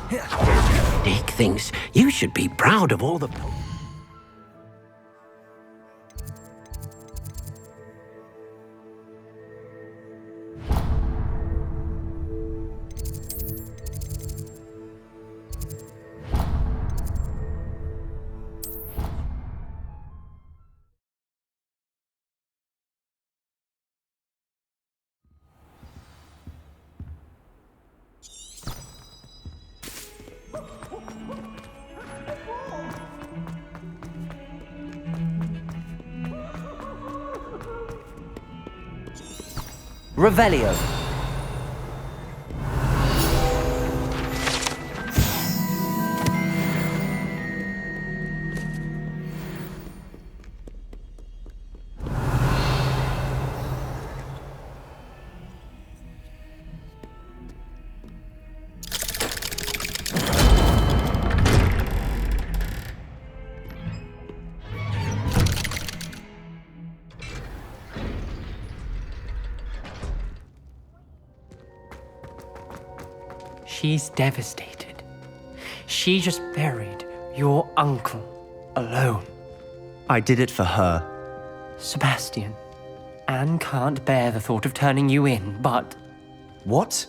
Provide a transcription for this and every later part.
Dick thinks you should be proud of all the... Revelio. She's devastated. She just buried your uncle alone. I did it for her. Sebastian, Anne can't bear the thought of turning you in, but... What?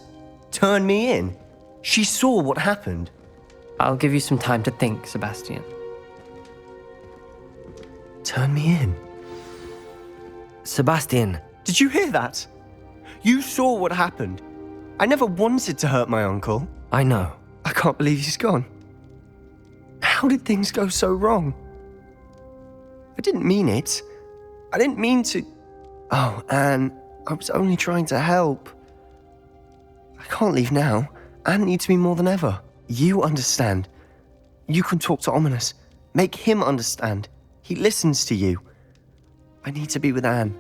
Turn me in? She saw what happened. I'll give you some time to think, Sebastian. Turn me in? Sebastian. Did you hear that? You saw what happened. I never wanted to hurt my uncle. I know. I can't believe he's gone. How did things go so wrong? I didn't mean it. I didn't mean to... Oh, Anne, I was only trying to help. I can't leave now. Anne needs me more than ever. You understand. You can talk to Ominous. Make him understand. He listens to you. I need to be with Anne.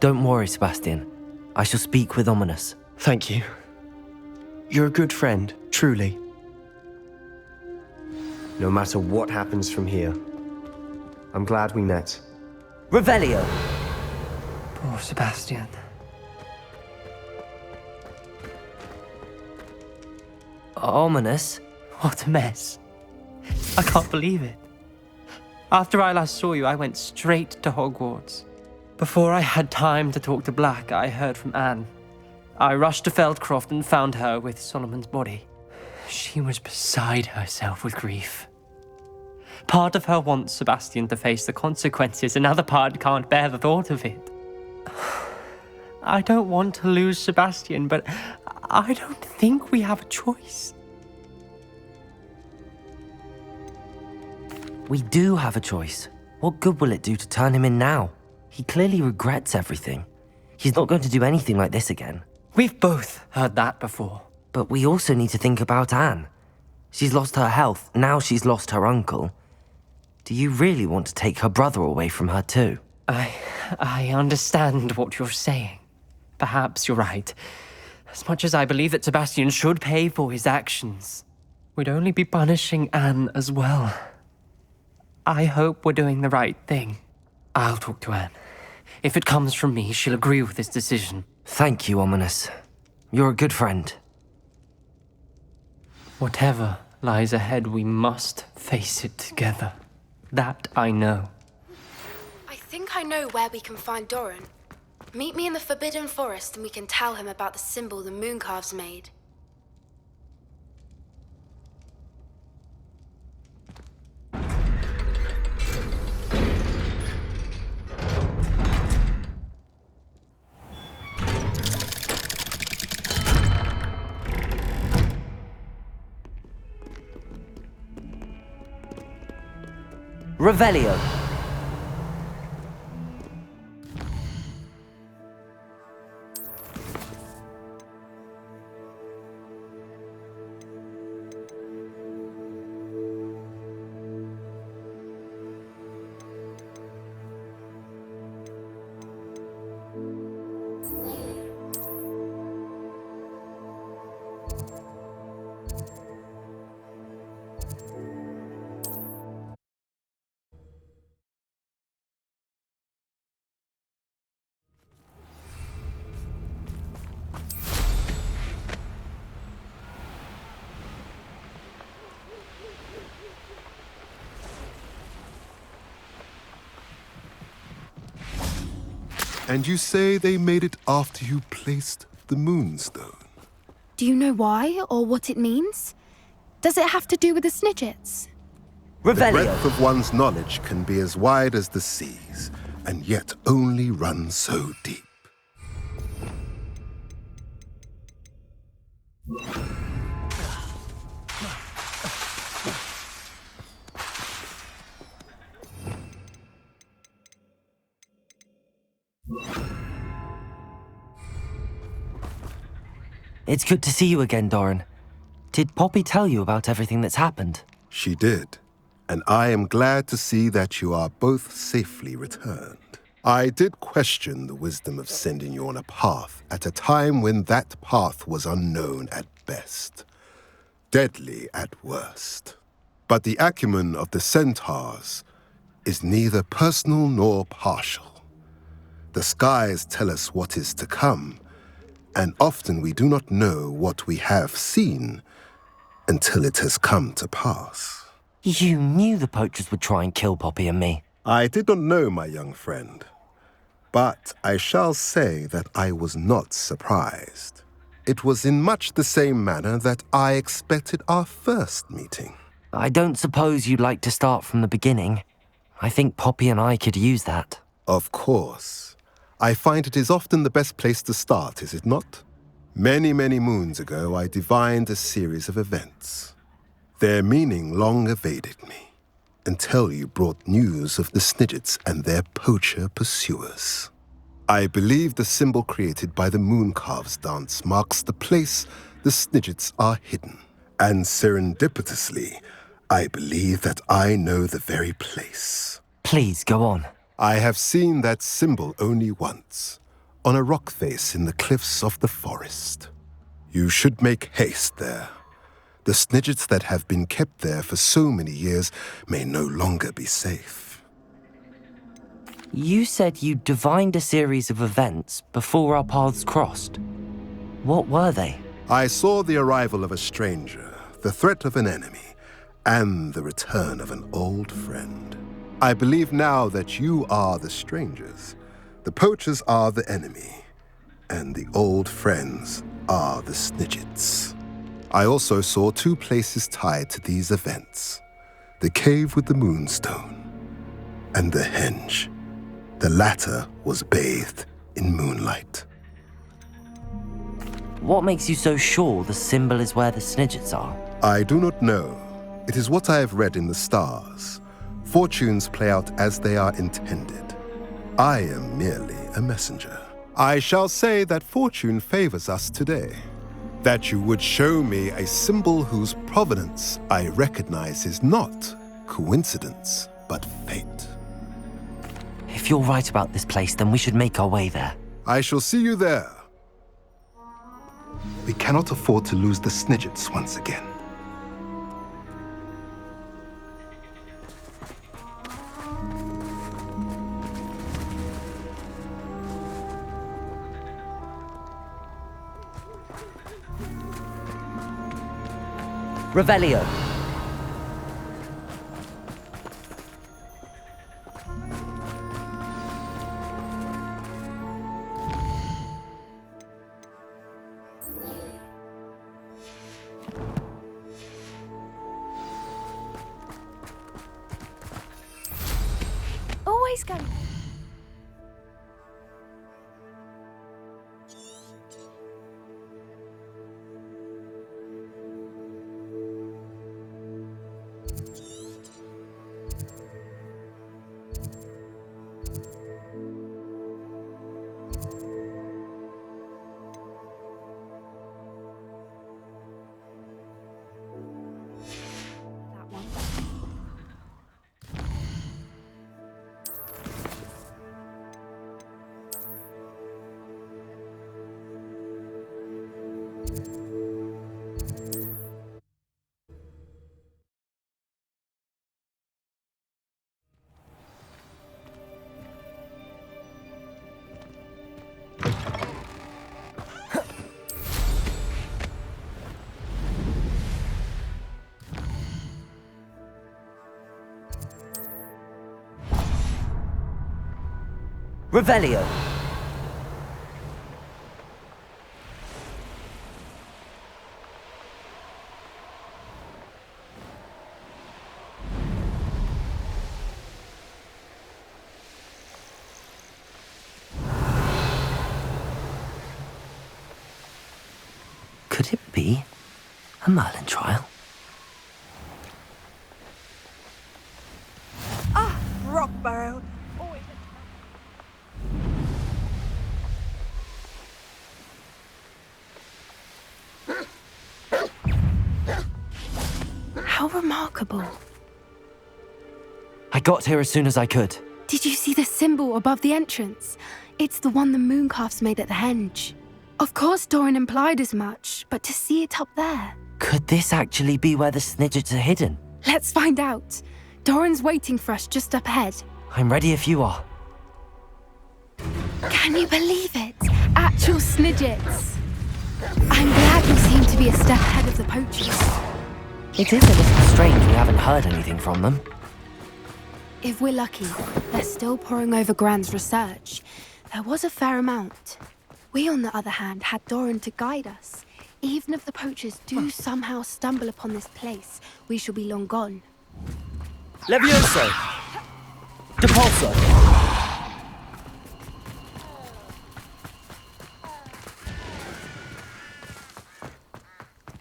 Don't worry, Sebastian. I shall speak with Ominous. Thank you. You're a good friend, truly. No matter what happens from here, I'm glad we met. Revelio. Poor Sebastian. Ominous? What a mess. I can't believe it. After I last saw you, I went straight to Hogwarts. Before I had time to talk to Black, I heard from Anne. I rushed to Feldcroft and found her with Solomon's body. She was beside herself with grief. Part of her wants Sebastian to face the consequences, another part can't bear the thought of it. I don't want to lose Sebastian, but I don't think we have a choice. We do have a choice. What good will it do to turn him in now? He clearly regrets everything. He's not going to do anything like this again. We've both heard that before. But we also need to think about Anne. She's lost her health, now she's lost her uncle. Do you really want to take her brother away from her too? I understand what you're saying. Perhaps you're right. As much as I believe that Sebastian should pay for his actions, we'd only be punishing Anne as well. I hope we're doing the right thing. I'll talk to Anne. If it comes from me, she'll agree with this decision. Thank you, Ominous. You're a good friend. Whatever lies ahead, we must face it together. That I know. I think I know where we can find Doran. Meet me in the Forbidden Forest and we can tell him about the symbol the Mooncalves made. Revelio. And you say they made it after you placed the moonstone? Do you know why or what it means? Does it have to do with the Snidgets? The Revelio. breadth of one's knowledge can be as wide as the seas, and yet only run so deep. It's good to see you again, Doran. Did Poppy tell you about everything that's happened? She did, and I am glad to see that you are both safely returned. I did question the wisdom of sending you on a path at a time when that path was unknown at best, deadly at worst. But the acumen of the centaurs is neither personal nor partial. The skies tell us what is to come, and often we do not know what we have seen until it has come to pass. You knew the poachers would try and kill Poppy and me. I did not know, my young friend, but I shall say that I was not surprised. It was in much the same manner that I expected our first meeting. I don't suppose you'd like to start from the beginning. I think Poppy and I could use that. Of course. I find it is often the best place to start, is it not? Many, many moons ago, I divined a series of events. Their meaning long evaded me, until you brought news of the Snidgets and their poacher pursuers. I believe the symbol created by the Mooncalves dance marks the place the Snidgets are hidden. And serendipitously, I believe that I know the very place. Please, go on. I have seen that symbol only once, on a rock face in the cliffs of the forest. You should make haste there. The Snidgets that have been kept there for so many years may no longer be safe. You said you divined a series of events before our paths crossed. What were they? I saw the arrival of a stranger, the threat of an enemy, and the return of an old friend. I believe now that you are the strangers, the poachers are the enemy, and the old friends are the Snidgets. I also saw two places tied to these events, the cave with the moonstone and the henge. The latter was bathed in moonlight. What makes you so sure the symbol is where the Snidgets are? I do not know. It is what I have read in the stars. Fortunes play out as they are intended. I am merely a messenger. I shall say that fortune favors us today. That you would show me a symbol whose provenance I recognize is not coincidence, but fate. If you're right about this place, then we should make our way there. I shall see you there. We cannot afford to lose the Snidgets once again. Revelio. Always go. Revelio. Could it be a Merlin trial? Ah, rock barrel. Always. How remarkable. I got here as soon as I could. Did you see the symbol above the entrance? It's the one the mooncalves made at the henge. Of course Doran implied as much, but to see it up there... Could this actually be where the Snidgets are hidden? Let's find out. Doran's waiting for us just up ahead. I'm ready if you are. Can you believe it? Actual Snidgets. I'm glad we seem to be a step ahead of the poachers. It is a little strange we haven't heard anything from them. If we're lucky, they're still poring over Gran's research. There was a fair amount. We, on the other hand, had Doran to guide us. Even if the poachers do somehow stumble upon this place, we shall be long gone. Levioso! Depulso!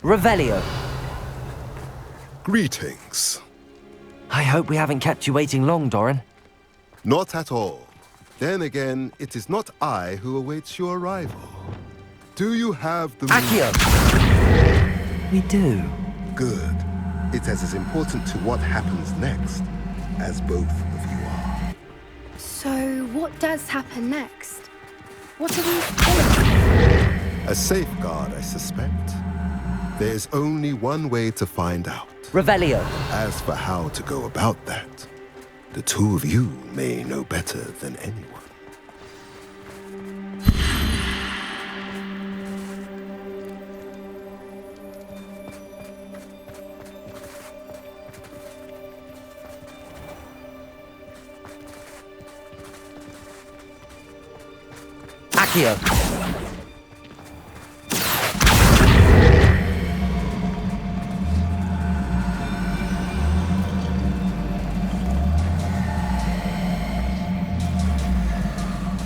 Revelio! Greetings. I hope we haven't kept you waiting long, Doran. Not at all. Then again, it is not I who awaits your arrival. Do you have the... Accio! We do. Good. It is as important to what happens next as both of you are. So, what does happen next? What are these pillars? A safeguard, I suspect. There is only one way to find out. Revelio! As for how to go about that, the two of you may know better than anyone. Accio!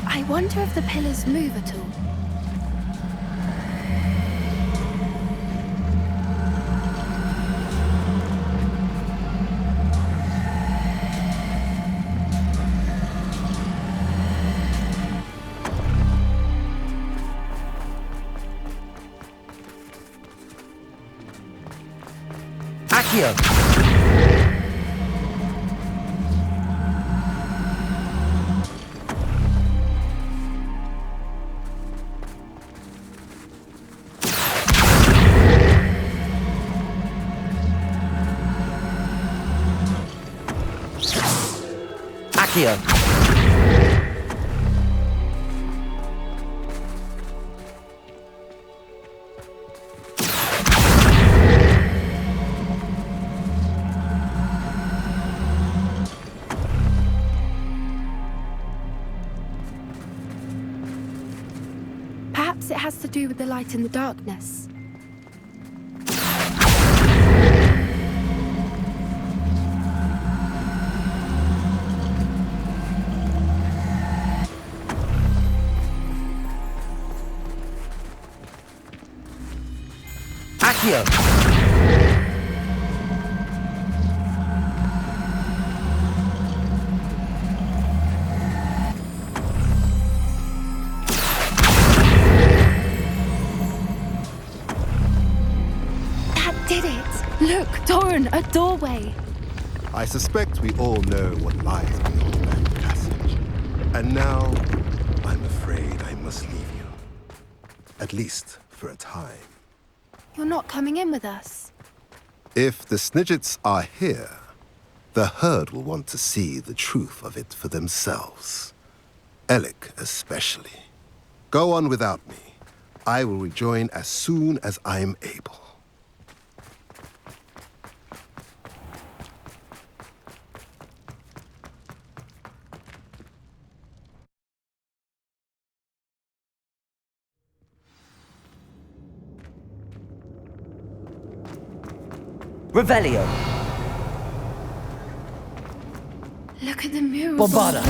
I wonder if the pillars move at all. Accio! Accio! Perhaps it has to do with the light in the darkness. Accio! That did it! Look, Doran, a doorway! I suspect we all know what lies beyond that passage. And now, I'm afraid I must leave you. At least for a time. You're not coming in with us. If the Snidgets are here, the herd will want to see the truth of it for themselves. Alec especially. Go on without me. I will rejoin as soon as I am able. Revelio! Look at the murals. Bombarda!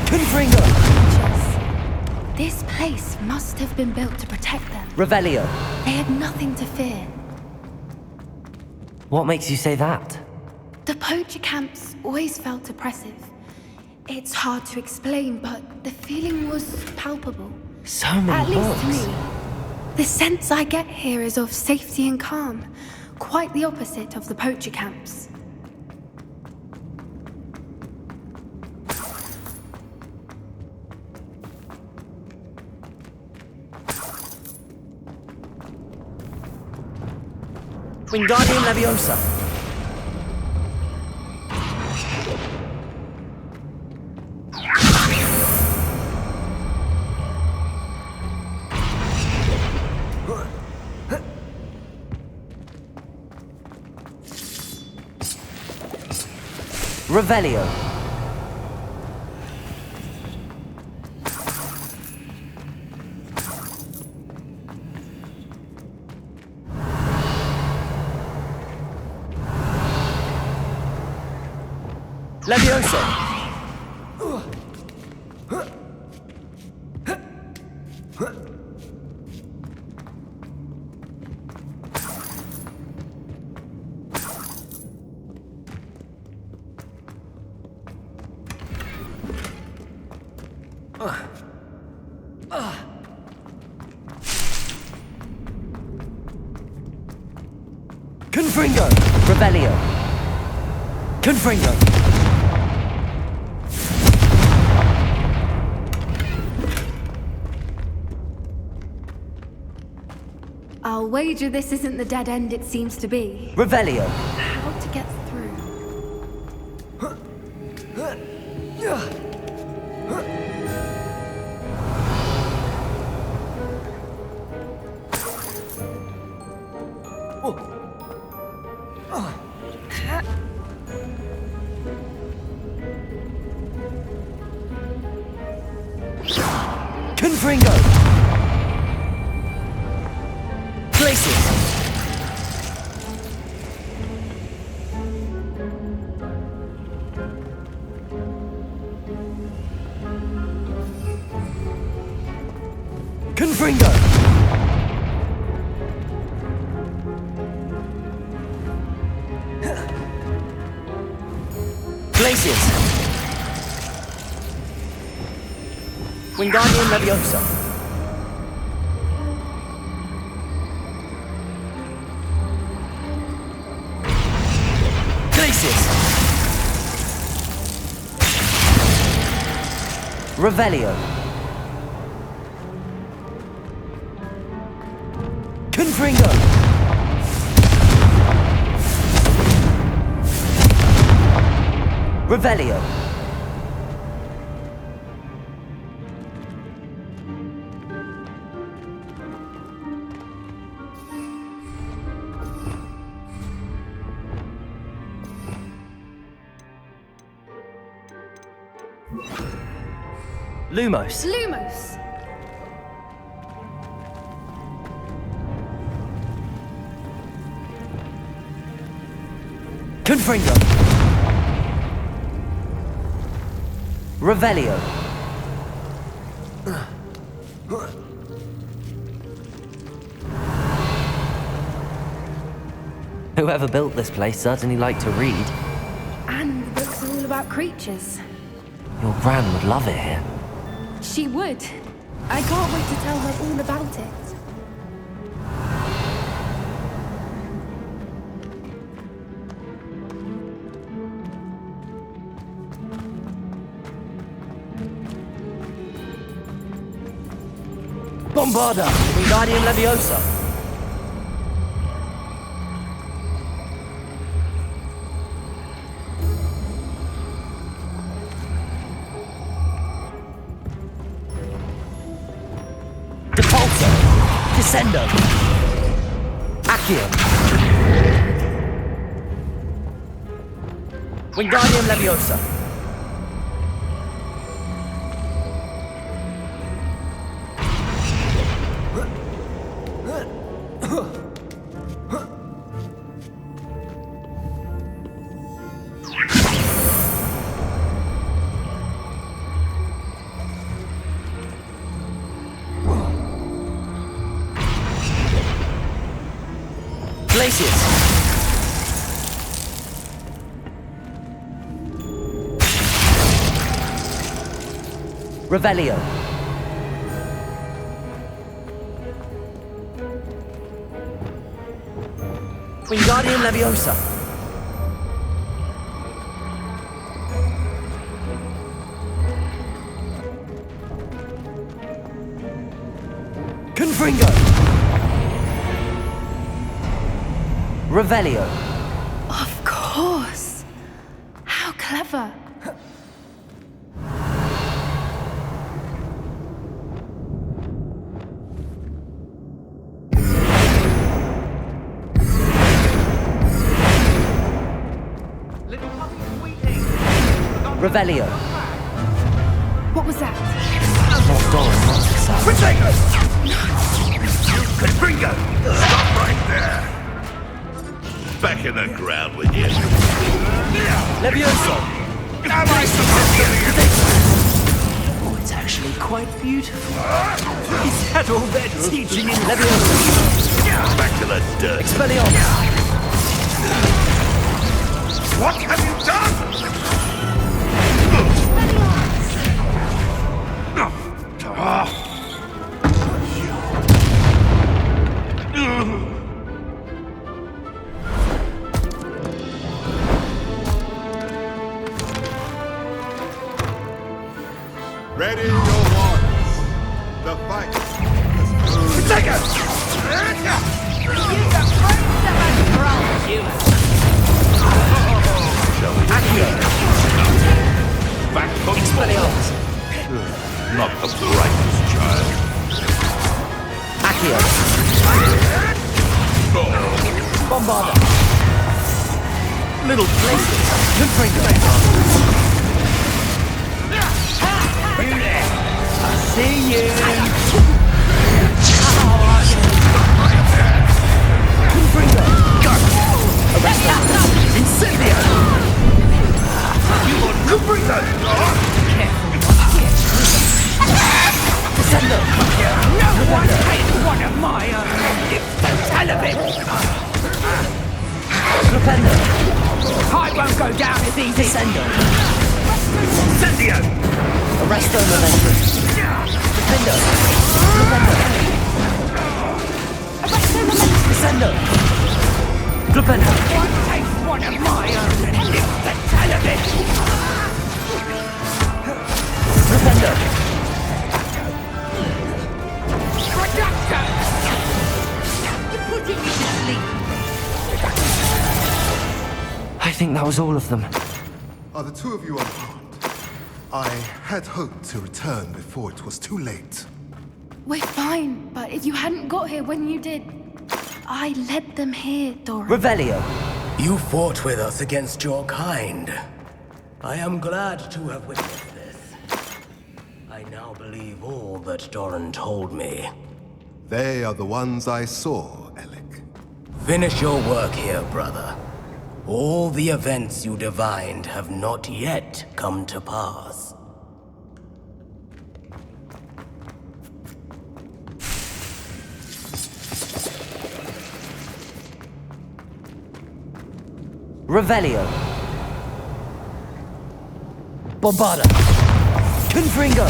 Confringo! This place must have been built to protect them. Revelio! They had nothing to fear. What makes you say that? The poacher camps always felt oppressive. It's hard to explain, but the feeling was palpable. So many At least books. to me. The sense I get here is of safety and calm. Quite the opposite of the poacher camps. Wingardium Leviosa. Revelio. Leviosa. Confringo. Revelio. Confringo. I'll wager this isn't the dead end it seems to be. Revelio. How to get through? Confringo. Places. Confringo. Places. Wingardium Leviosa. Glacius. Revelio. Confringo. Revelio. Lumos. Lumos! Confringo. Revelio. Whoever built this place certainly liked to read. And the books are all about creatures. Your gran would love it here. She would. I can't wait to tell her all about it. Bombarda. Wingardium Leviosa. Depulso. Descendo. Accio. Wingardium Leviosa. glaciers! Revelio. Wingardium Leviosa. Confringo. Revelio. Of course. How clever. Revelio. What was that? Not Doran, not Sassafras. Confringo! Stop right there! Back in the ground with you. Levioso. Am I supposed to be? Oh, it's actually quite beautiful. Is that all they're teaching in Leviosa. Back to the dirt. Expelliarmus. What have you done? Ready your warriors. The fight has moved. Take it! Back from Expelliarmus. not the brightest child. Accio. Bombarda. Little glaciers. Confringo. See you! Confringo! Arresto! Incendio! Confringo! Descendo! No one takes one of my own. It's the television. Flipendo! I won't go down as easy. Descendo! Incendio! Arresto Momentum! Flipendo! Descendo! Flipendo! One takes one of my own, and it's the television. Flipendo! Reduction! You're putting me to sleep. I think that was all of them. Are the two of you unharmed? I had hoped to return before it was too late. We're fine, but if you hadn't got here when you did, I led them here, Doran. Revelio! You fought with us against your kind. I am glad to have witnessed this. I now believe all that Doran told me. They are the ones I saw, Alec. Finish your work here, brother. All the events you divined have not yet come to pass. Revelio! Bombarda! Confringo!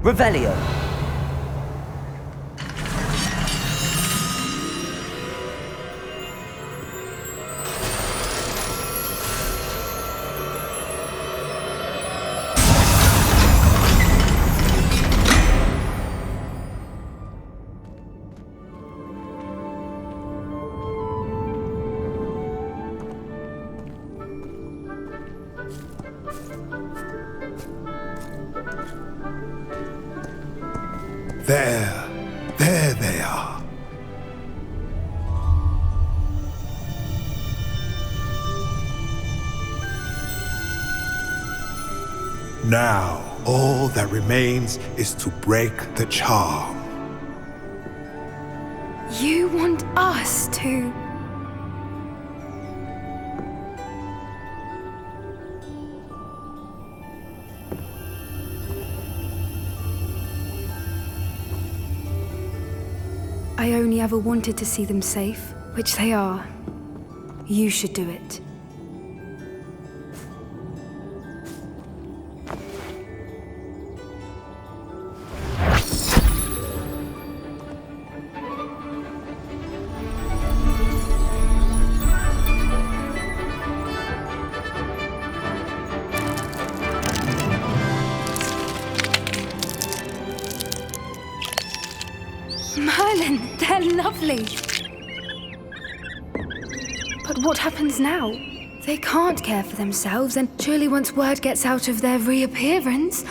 Revelio! There they are. Now, all that remains is to break the charm. You want us to... I only ever wanted to see them safe, which they are. You should do it. Merlin, they're lovely. But what happens now? They can't care for themselves, and surely once word gets out of their reappearance...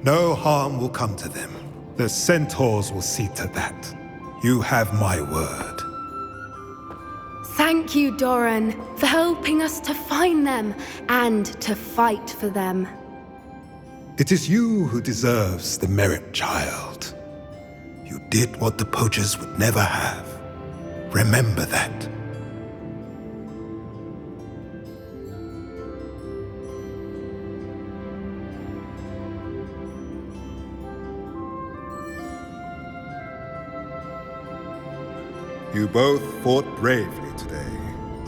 No harm will come to them. The centaurs will see to that. You have my word. Thank you, Doran, for helping us to find them and to fight for them. It is you who deserves the merit, child. You did what the poachers would never have. Remember that. You both fought bravely today.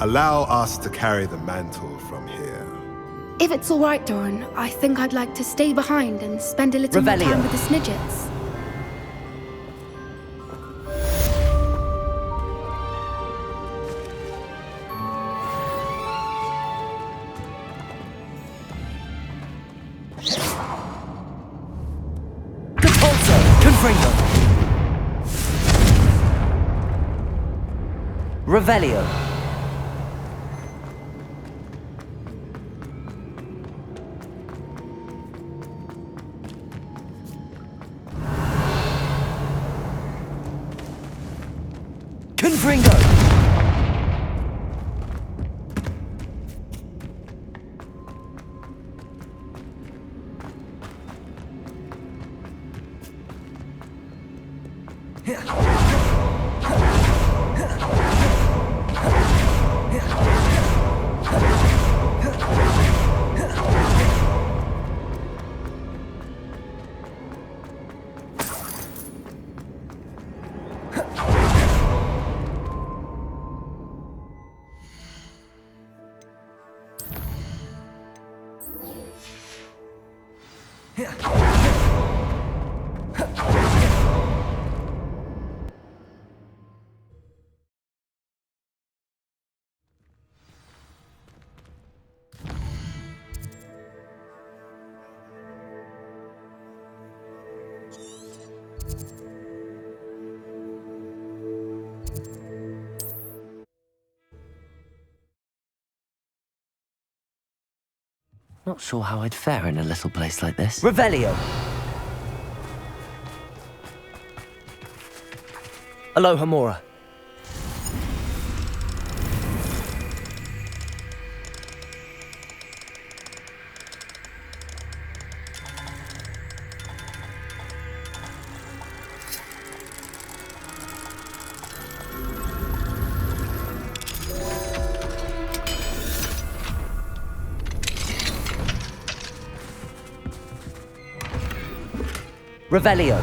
Allow us to carry the mantle from here. If it's all right, Doran, I think I'd like to stay behind and spend a little more time with the Snidgets. Revelio. Confringo. Not sure how I'd fare in a little place like this. Revelio! Aloha Mora. Revelio.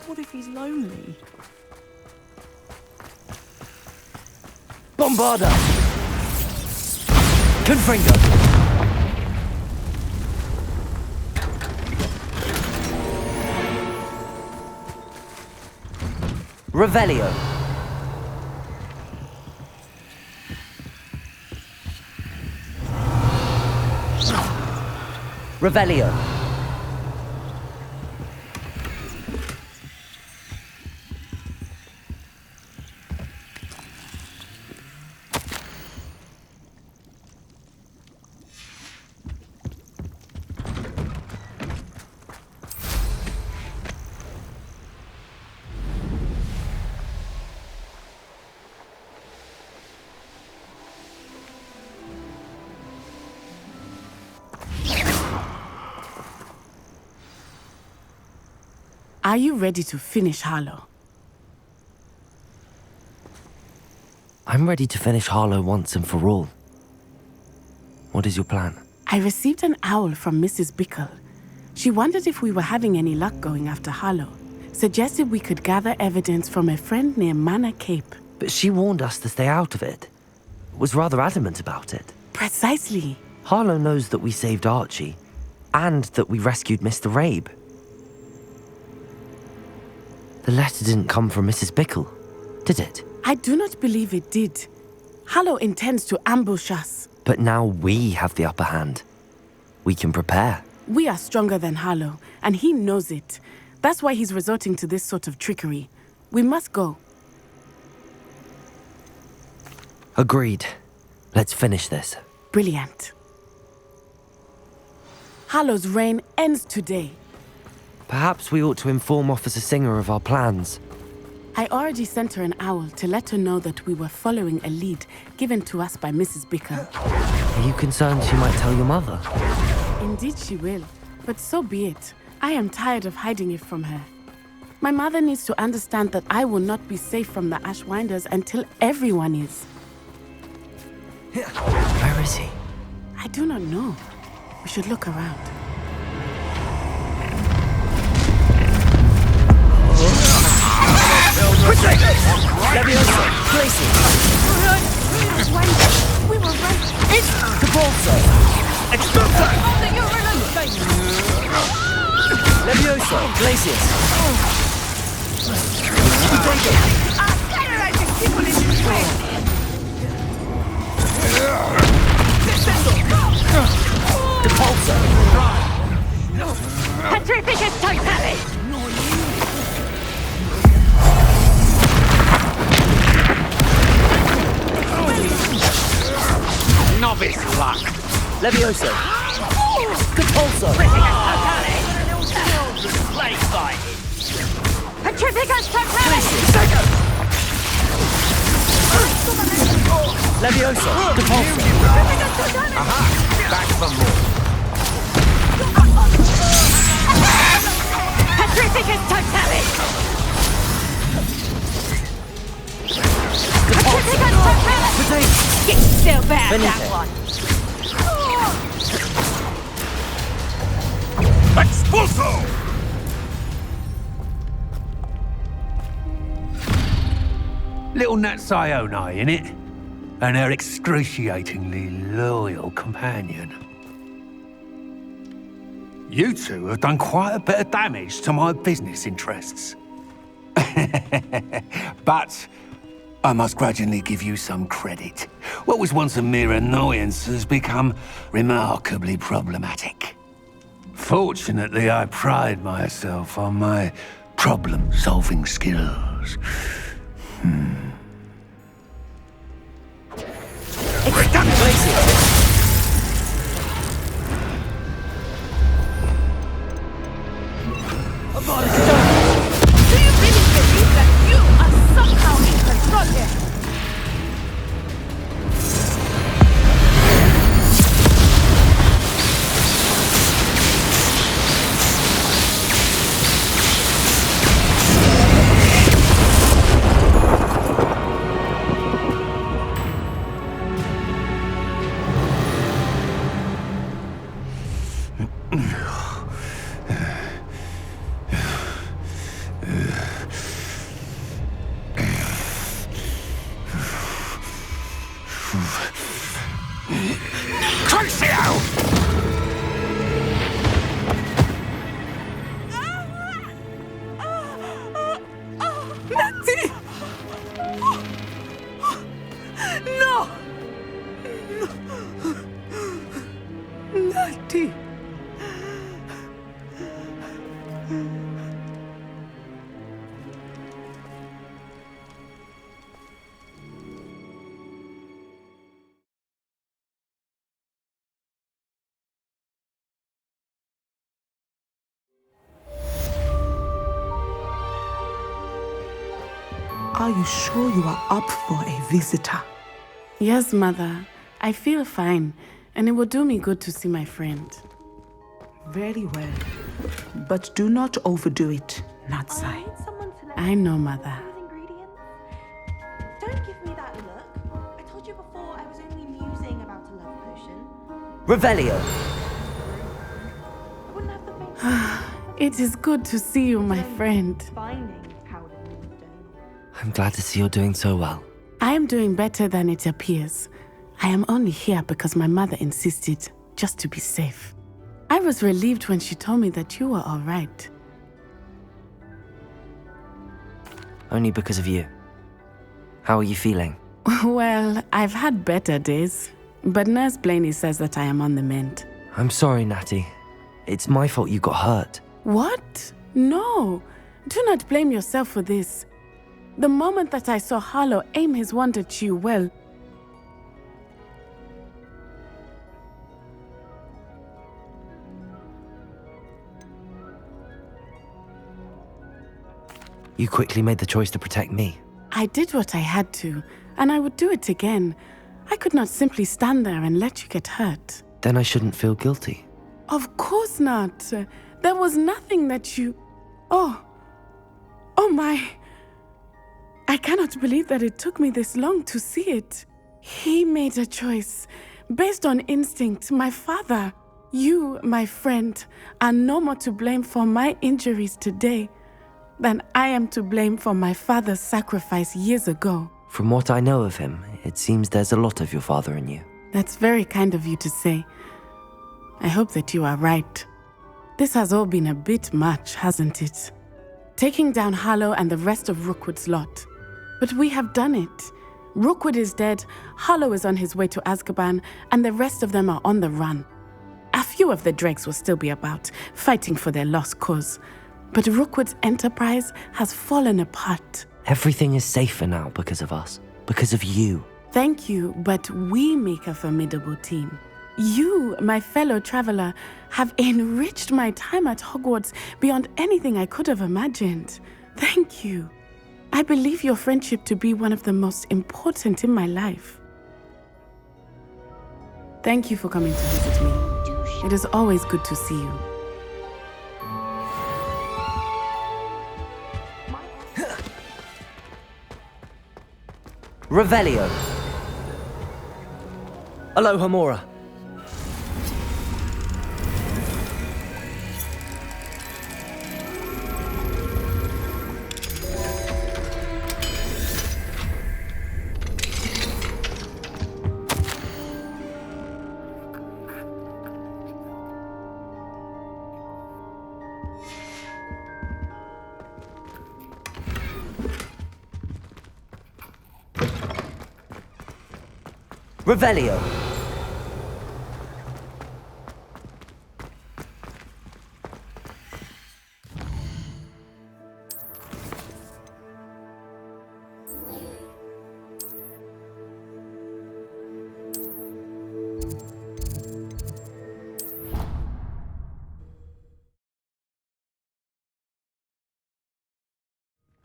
What if he's lonely? Bombarda. Confringo. Revelio. Revelio. Are you ready to finish Harlow? I'm ready to finish Harlow once and for all. What is your plan? I received an owl from Mrs. Bickle. She wondered if we were having any luck going after Harlow. Suggested we could gather evidence from a friend near Manor Cape. But she warned us to stay out of it. Was rather adamant about it. Precisely. Harlow knows that we saved Archie, and that we rescued Mr. Rabe. The letter didn't come from Mrs. Bickle, did it? I do not believe it did. Harlow intends to ambush us. But now we have the upper hand. We can prepare. We are stronger than Harlow, and he knows it. That's why he's resorting to this sort of trickery. We must go. Agreed. Let's finish this. Brilliant. Harlow's reign ends today. Perhaps we ought to inform Officer Singer of our plans. I already sent her an owl to let her know that we were following a lead given to us by Mrs. Bickle. Are you concerned she might tell your mother? Indeed she will, but so be it. I am tired of hiding it from her. My mother needs to understand that I will not be safe from the Ashwinders until everyone is. Where is he? I do not know. We should look around. Leviosa, placing. We were right. It's Capolso. Expulso. Leviosa, glacius. Capolso. Petrificus totalis! Novice luck. Leviosa. Capolso. Play fight. Petrificus totalis! Leviosa. Capolso. Aha! Back for more. Petrificus totalis! Capolso. Get still bad, that one! Expulso! Little Nat Sione, innit? And her excruciatingly loyal companion. You two have done quite a bit of damage to my business interests. But I must grudgingly give you some credit. What was once a mere annoyance has become remarkably problematic. Fortunately, I pride myself on my problem-solving skills. Do you really believe that you are somehow in control here? Are you sure you are up for a visitor? Yes, Mother. I feel fine, and it will do me good to see my friend. Very well. But do not overdo it, Natsai. I know, Mother. Don't give me that look. Revelio! It is good to see you, my friend. I'm glad to see you're doing so well. I am doing better than it appears. I am only here because my mother insisted, just to be safe. I was relieved when she told me that you were all right. Only because of you. How are you feeling? Well, I've had better days, but Nurse Blaney says that I am on the mend. I'm sorry, Natty. It's my fault you got hurt. What? No. Do not blame yourself for this. The moment that I saw Harlow aim his wand at you, well... You quickly made the choice to protect me. I did what I had to, and I would do it again. I could not simply stand there and let you get hurt. Then I shouldn't feel guilty. Of course not. There was nothing that you... Oh my... I cannot believe that it took me this long to see it. He made a choice based on instinct. My father, you, my friend, are no more to blame for my injuries today than I am to blame for my father's sacrifice years ago. From what I know of him, it seems there's a lot of your father in you. That's very kind of you to say. I hope that you are right. This has all been a bit much, hasn't it? Taking down Harlow and the rest of Rookwood's lot. But we have done it. Rookwood is dead, Harlow is on his way to Azkaban, and the rest of them are on the run. A few of the dregs will still be about, fighting for their lost cause. But Rookwood's enterprise has fallen apart. Everything is safer now because of us. Because of you. Thank you, but we make a formidable team. You, my fellow traveler, have enriched my time at Hogwarts beyond anything I could have imagined. Thank you. I believe your friendship to be one of the most important in my life. Thank you for coming to visit me. It is always good to see you. Revelio! Aloha Mora. Revelio!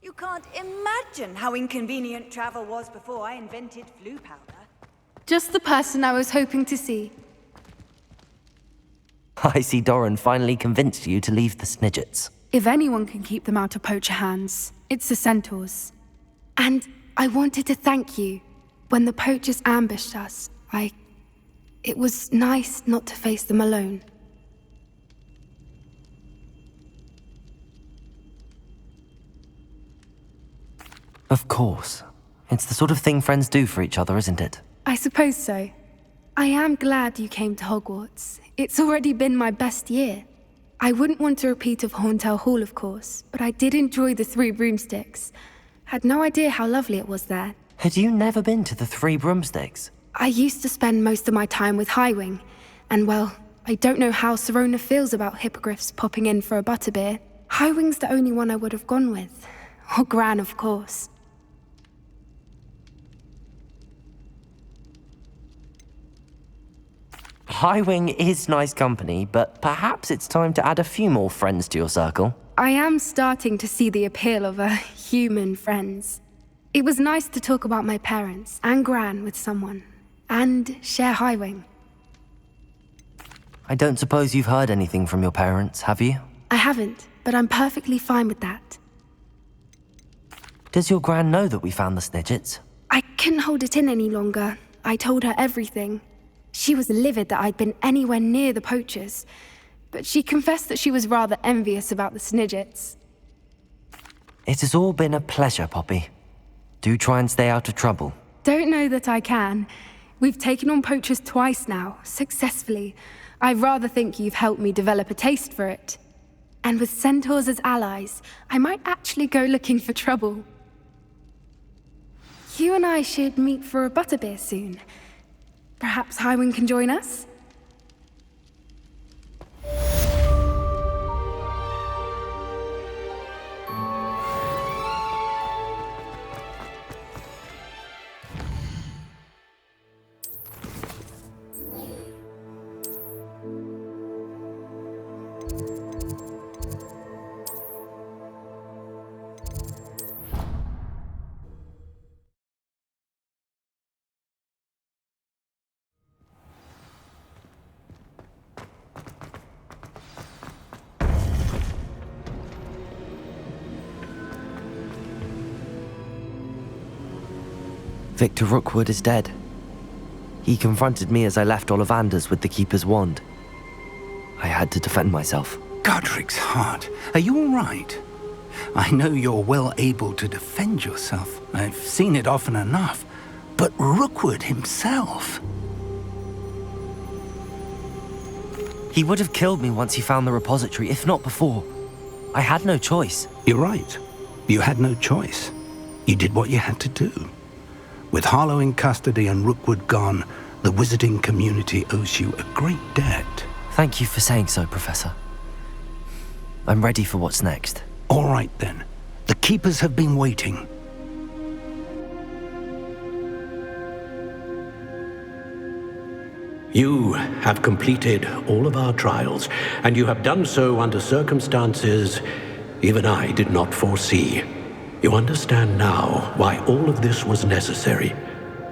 You can't imagine how inconvenient travel was before I invented flu powder. Just the person I was hoping to see. I see Doran finally convinced you to leave the Snidgets. If anyone can keep them out of poacher hands, it's the centaurs. And I wanted to thank you. When the poachers ambushed us, it was nice not to face them alone. Of course. It's the sort of thing friends do for each other, isn't it? I suppose so. I am glad you came to Hogwarts. It's already been my best year. I wouldn't want a repeat of Horntail Hall, of course, but I did enjoy the Three Broomsticks. Had no idea how lovely it was there. Had you never been to the Three Broomsticks? I used to spend most of my time with Highwing, and well, I don't know how Serona feels about hippogriffs popping in for a butterbeer. Highwing's the only one I would have gone with. Or Gran, of course. Highwing is nice company, but perhaps it's time to add a few more friends to your circle. I am starting to see the appeal of human friends. It was nice to talk about my parents and Gran with someone, and share Highwing. I don't suppose you've heard anything from your parents, have you? I haven't, but I'm perfectly fine with that. Does your Gran know that we found the Snidgets? I couldn't hold it in any longer. I told her everything. She was livid that I'd been anywhere near the poachers, but she confessed that she was rather envious about the Snidgets. It has all been a pleasure, Poppy. Do try and stay out of trouble. Don't know that I can. We've taken on poachers twice now, successfully. I rather think you've helped me develop a taste for it. And with centaurs as allies, I might actually go looking for trouble. You and I should meet for a butterbeer soon. Perhaps Highwind can join us? Victor Rookwood is dead. He confronted me as I left Ollivander's with the Keeper's wand. I had to defend myself. Godric's heart, are you all right? I know you're well able to defend yourself. I've seen it often enough. But Rookwood himself... He would have killed me once he found the repository, if not before. I had no choice. You're right. You had no choice. You did what you had to do. With Harlow in custody and Rookwood gone, the wizarding community owes you a great debt. Thank you for saying so, Professor. I'm ready for what's next. All right, then. The Keepers have been waiting. You have completed all of our trials, and you have done so under circumstances even I did not foresee. You understand now why all of this was necessary.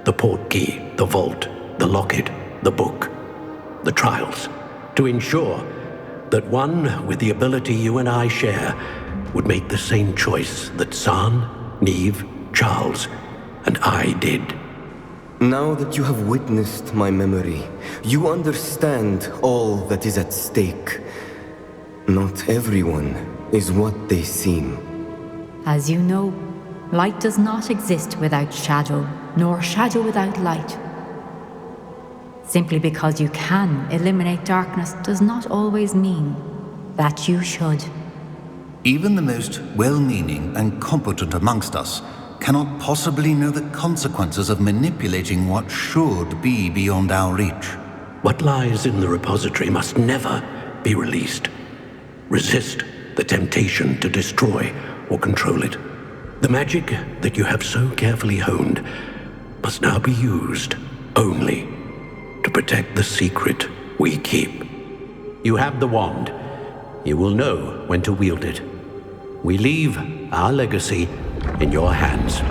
The portkey, the vault, the locket, the book, the trials. To ensure that one with the ability you and I share would make the same choice that San, Neve, Charles, and I did. Now that you have witnessed my memory, you understand all that is at stake. Not everyone is what they seem. As you know, light does not exist without shadow, nor shadow without light. Simply because you can eliminate darkness does not always mean that you should. Even the most well-meaning and competent amongst us cannot possibly know the consequences of manipulating what should be beyond our reach. What lies in the repository must never be released. Resist the temptation to destroy or control it. The magic that you have so carefully honed must now be used only to protect the secret we keep. You have the wand. You will know when to wield it. We leave our legacy in your hands.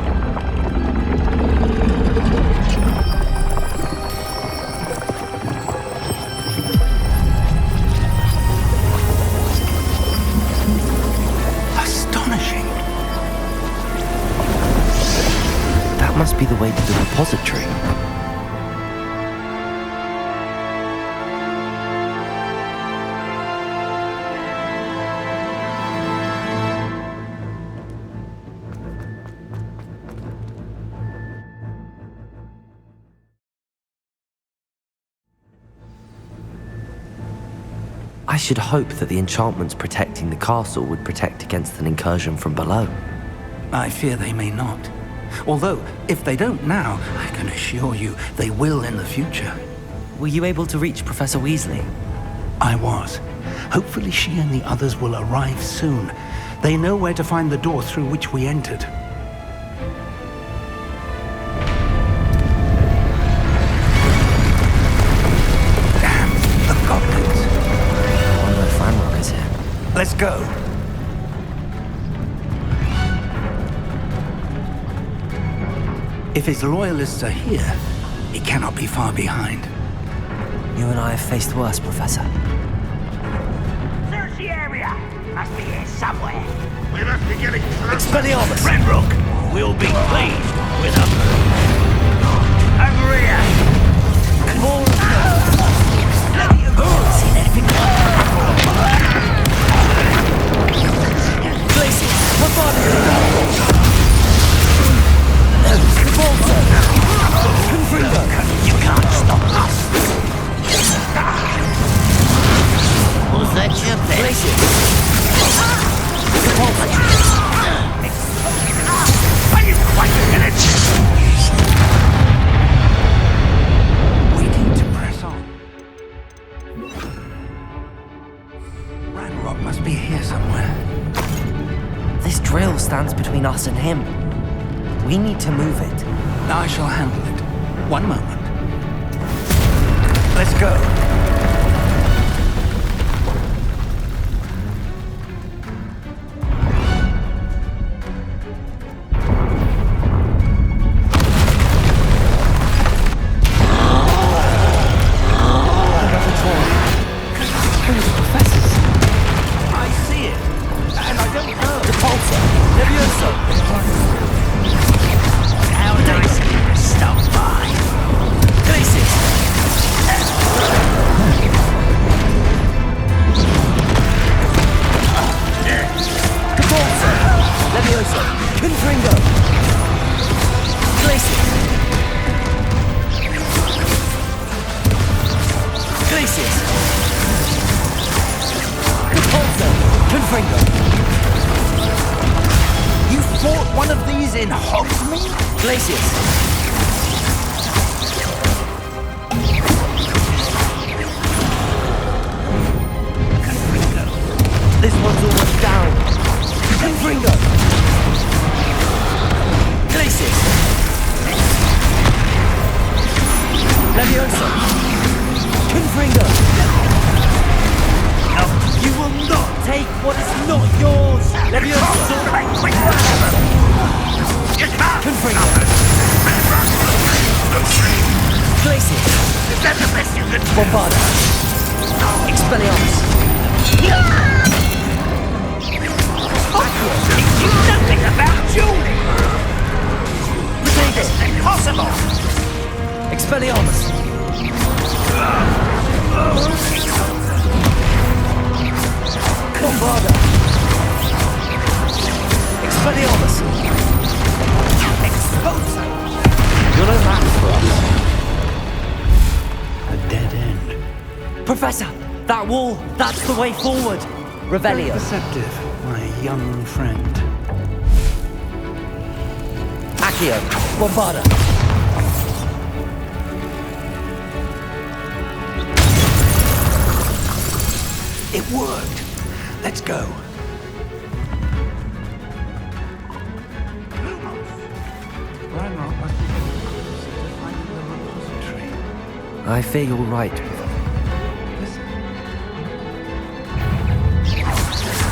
Astonishing. That must be the way to the repository. I should hope that the enchantments protecting the castle would protect against an incursion from below. I fear they may not. Although, if they don't now, I can assure you they will in the future. Were you able to reach Professor Weasley? I was. Hopefully she and the others will arrive soon. They know where to find the door through which we entered. Damn, the goblins. One of the Fanrock is here. Let's go. If his loyalists are here, he cannot be far behind. You and I have faced worse, Professor. Search the area. Must be here somewhere. We must be getting close. Expelliarmus! Renbrook will be pleased with us. Over here. More us and him. We need to move it. I shall handle it. One moment. Let's go. You fought one of these in Hogsmeade? Glacius. This one's almost down. Confringo. Glacius. Leviosa. Confringo. You will not take what is not yours! Leviosa! Confringo! Glacius! Is that the best you can do? Bombarda! Expelliarmus! You nothing about Julie! This is impossible! Expelliarmus! Bombarda! Expelliarmus! Expulso! You're no match for us. A dead end. Professor! That wall! That's the way forward! Revelio. Perceptive, my young friend. Accio! Bombarda! It worked. Let's go. I fear you're right.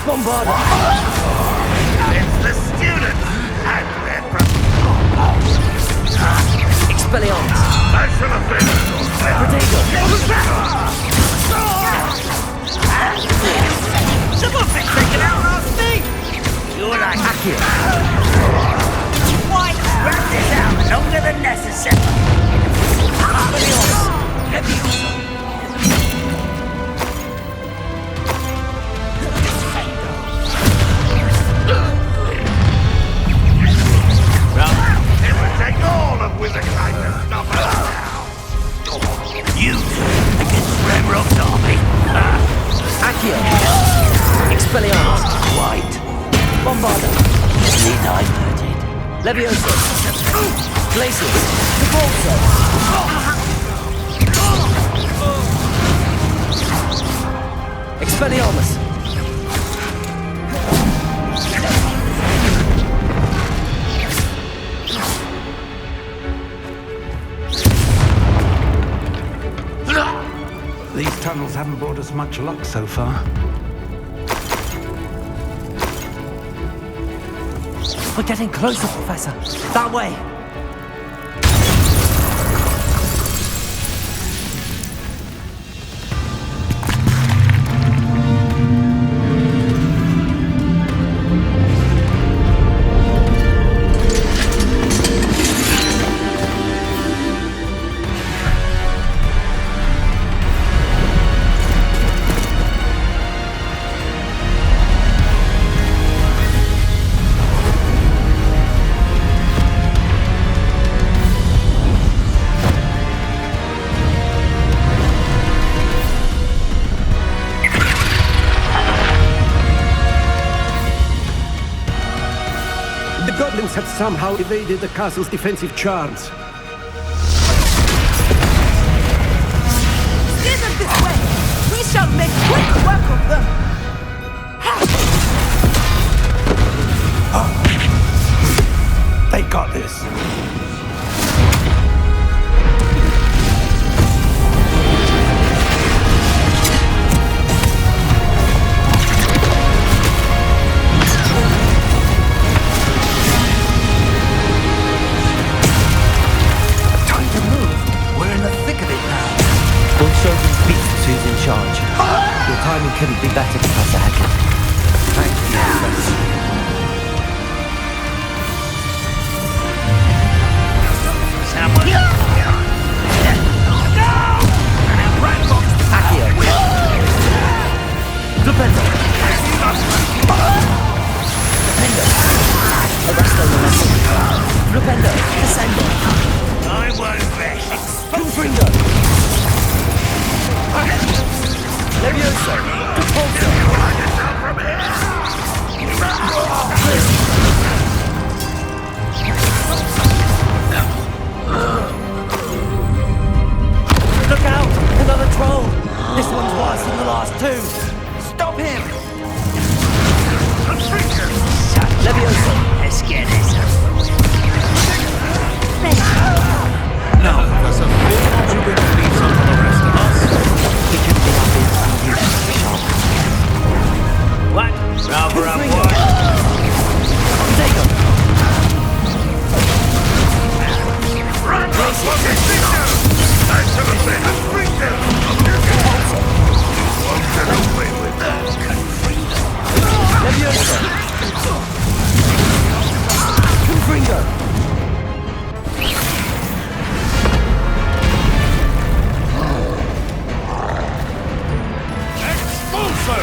Bombarda! It's the students! And their Expelliarmus! I shall have been Someone been taken out last thing! You're like Accio! Why wrap this out longer than necessary? Well, it would take all of Wizardkind to stop us now. You against Remrock's army. Accio! Expelliarmus! Quite. Bombarda! Need diverted. Leviosa! Glacius! Expulso! Expelliarmus! These tunnels haven't brought us much luck so far. We're getting closer, Professor. That way. The goblins have somehow evaded the castle's defensive charms. Steer them this way! We shall make quick work of them! who's in charge. Your timing couldn't be better, Professor Heckett. Thank you, Professor. Accio. Flipendo. Flipendo. Arresto Momentum. Flipendo. Descendo. I won't rest. Confringo. Levioso. Repulso. Look out! Another troll! This one's worse than the last two! Stop him! Levioso! Let's get this over with. Now, Professor, fear not you will leave some for the rest of us. It could be obvious to you, Sharp. What? Rather up what? Take him! Run, Levioso! Confringo! Expulso!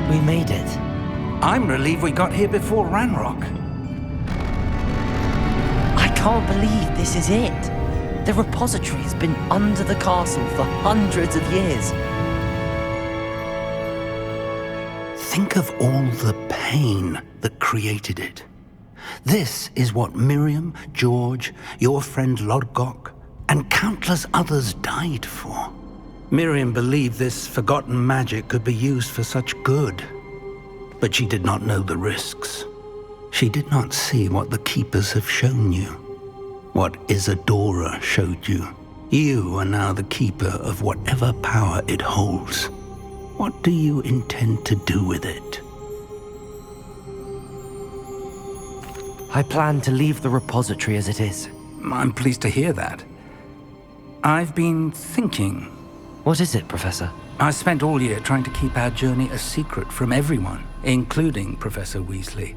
We made it. I'm relieved we got here before Ranrock. I can't believe this is it. The repository has been under the castle for hundreds of years. Think of all the pain that created it. This is what Miriam, George, your friend Lodgok, and countless others died for. Miriam believed this forgotten magic could be used for such good. But she did not know the risks. She did not see what the Keepers have shown you. What Isadora showed you. You are now the Keeper of whatever power it holds. What do you intend to do with it? I plan to leave the repository as it is. I'm pleased to hear that. I've been thinking. What is it, Professor? I spent all year trying to keep our journey a secret from everyone, including Professor Weasley.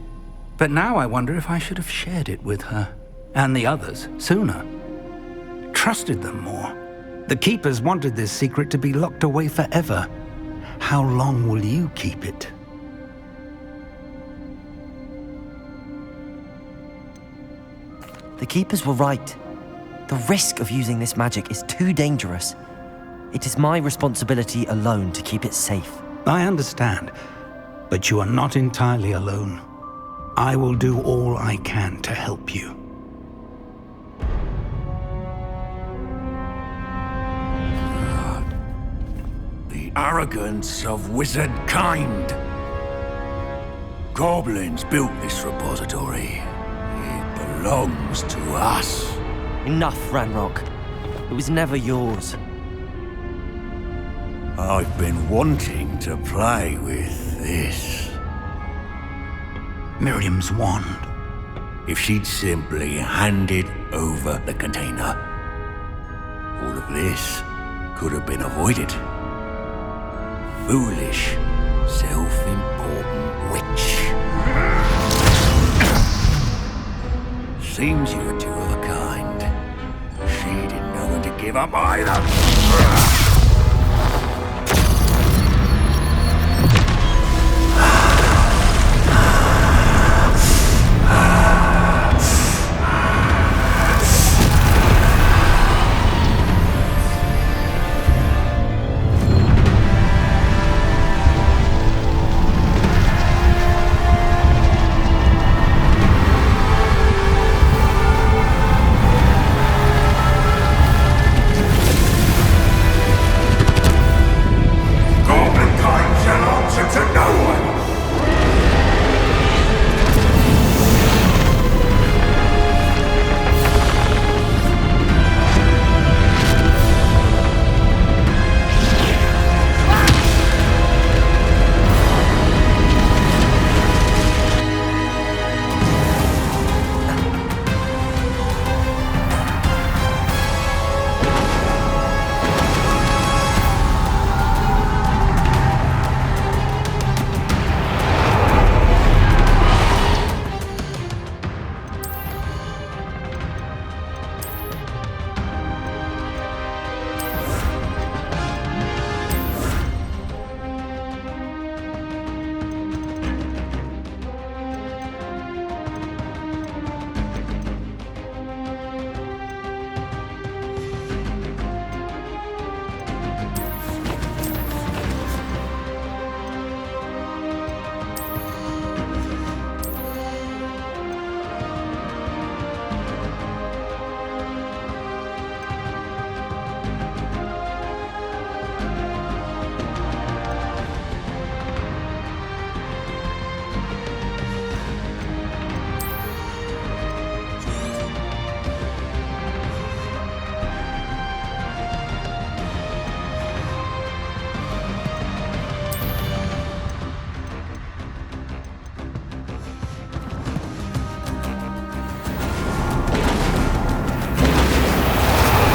But now I wonder if I should have shared it with her, and the others, sooner. Trusted them more. The Keepers wanted this secret to be locked away forever. How long will you keep it? The Keepers were right. The risk of using this magic is too dangerous. It is my responsibility alone to keep it safe. I understand, but you are not entirely alone. I will do all I can to help you. The arrogance of wizard kind. Goblins built this repository. It belongs to us. Enough, Ranrock. It was never yours. I've been wanting to play with this. Miriam's wand. If she'd simply handed over the container, all of this could have been avoided. Foolish, self-important witch. Seems you were two of a kind. She didn't know when to give up either.